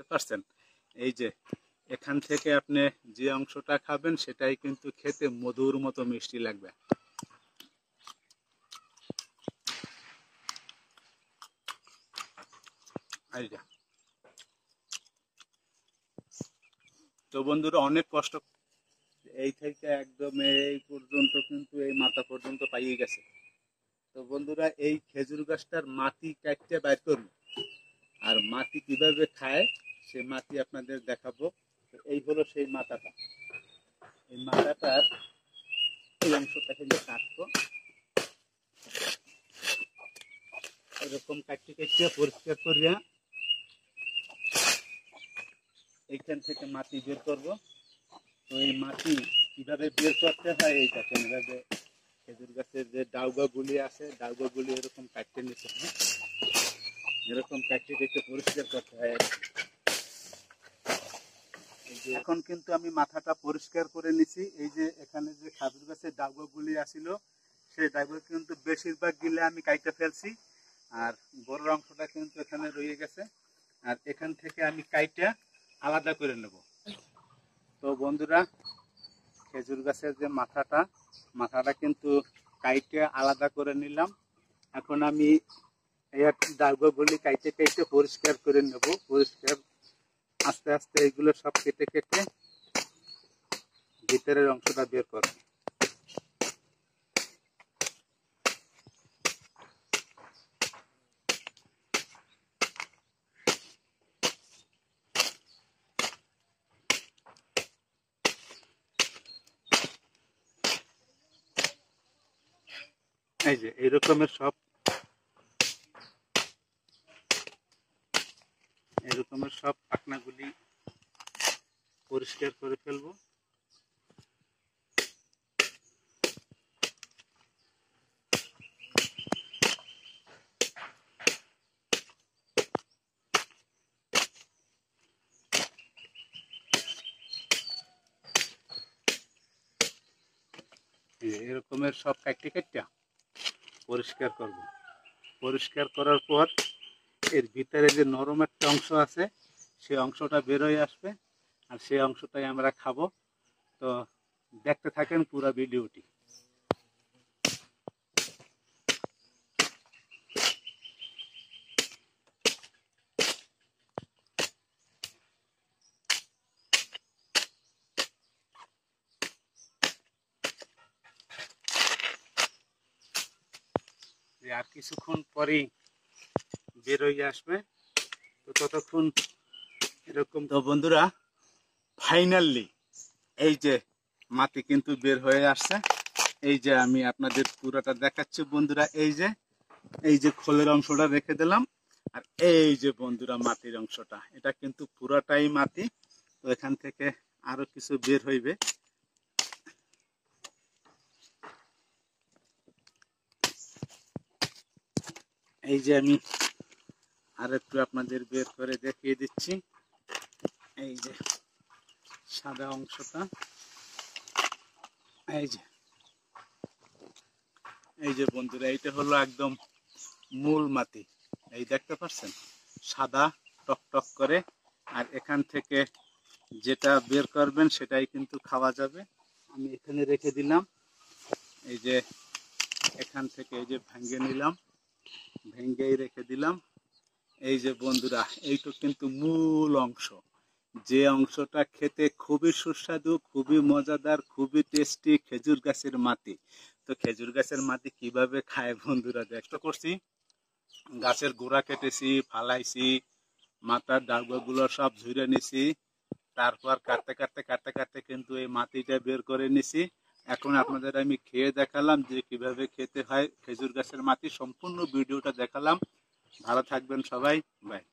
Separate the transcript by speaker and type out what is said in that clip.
Speaker 1: দেখতে পাচ্ছেন। এই যে এখান থেকে আপনি যে অংশটা খাবেন সেটাই কিন্তু খেতে মধুর মতো মিষ্টি লাগবে। এই যে তো বন্ধুরা অনেক কষ্ট, এই থেকে একদম এই পর্যন্ত কিন্তু এই মাথা পর্যন্ত পাইয়ে গেছে। তো বন্ধুরা এই খেজুর গাছটার মাটি কাটতে বাইর করব, আর মাটি কিভাবে খায় সে মাটি আপনাদের দেখাবো। এই হলো সেই মাথাটা, এই মাথাটার এই অংশটা কিন্তু কাটবো, এরকম কাটতে কাটতে পরিষ্কার করিয়া এইখান থেকে মাটি বের করব। তো এই মাটি কিভাবে বের করতে হয় এই দেখেন, এভাবে খেজুর গাছের যে ডাউগাগুলি আছে ডাউগাগুলি এরকম কাটতে নিতে হয়, এরকম কাটতে কেটে পরিষ্কার করতে হয়। এখন কিন্তু আমি মাথাটা পরিষ্কার করে নিছি। এই যে এখানে যে খেজুর গাছের ডাউগাগুলি আছিল সেই ডাউগা কিন্তু বেশিরভাগ গিলে আমি কাটতে ফেলছি, আর বড় অংশটা কিন্তু এখানে রয়ে গেছে, আর এখান থেকে আমি কাইটা আলাদা করে নেব। তো বন্ধুরা খেজুর গাছের যে মাথাটা কিন্তু কাইটে আলাদা করে নিলাম। এখন আমি এই ডাউগাগুলি কাইটে কাইটে পরিষ্কার করে নেব। পরিষ্কার আস্তে আস্তে এগুলো সব কেটে কেটে ভিতরের অংশটা বের করব। এই যে এরকমের সব পাখনাগুলি পরিষ্কার করে ফেলবো। এরকমের সব কাটতে কাটতে পরিষ্কার করব। পরিষ্কার করার পর এর ভিতরে যে নরম একটা অংশ আছে সেই অংশটা বের হয়ে আসবে, আর সেই অংশটাই আমরা খাবো। তো দেখতে থাকেন পুরো ভিডিওটি। আর কিছুক্ষণ পরেই বের হয়ে আসবে, তো ততক্ষণ এরকম। তো বন্ধুরা ফাইনালি এই যে মাটি কিন্তু বের হয়ে আসছে। এই যে আমি আপনাদের পুরোটা দেখাচ্ছি বন্ধুরা। এই যে খোলের অংশটা রেখে দিলাম, আর এই যে বন্ধুরা মাটির অংশটা, এটা কিন্তু পুরাটাই মাটি। তো এখান থেকে আরো কিছু বের হইবে। এই যে আমি আর একটু আপনাদের বের করে দেখিয়ে দিচ্ছি। এই যে সাদা অংশটা, এই যে বন্ধুরা এইটা হলো একদম মূল মাটি। এই দেখতে পাচ্ছেন সাদা টকটক করে, আর এখান থেকে যেটা বের করবেন সেটাই কিন্তু খাওয়া যাবে। আমি এখানে রেখে দিলাম। এই যে এখান থেকে এই যে ভেঙে নিলাম, ভেঙেই রেখে দিলাম। এই যে বন্ধুরা এইটা কিন্তু মূল অংশ, যে অংশটা খেতে খুবই সুস্বাদু, খুবই মজাদার, খুবই টেস্টি, খেজুর গাছের মাটি। তো খেজুর গাছের মাটি কিভাবে খায় বন্ধুরা দেখতে করছি। গাছের গোড়া কেটেছি, ফালাইছি, মাথার ডালগুলো সব ঝুড়ে নিছি, তারপর কাটতে কাটতে কাটতে কাটতে কিন্তু এই মাটিটা বের করে নিছি। এখন আপনাদের আমি খেয়ে দেখালাম যে কিভাবে খেতে হয় খেজুর গাছের মাটি। সম্পূর্ণ ভিডিওটা দেখালাম। ভালো থাকবেন সবাই, বাই।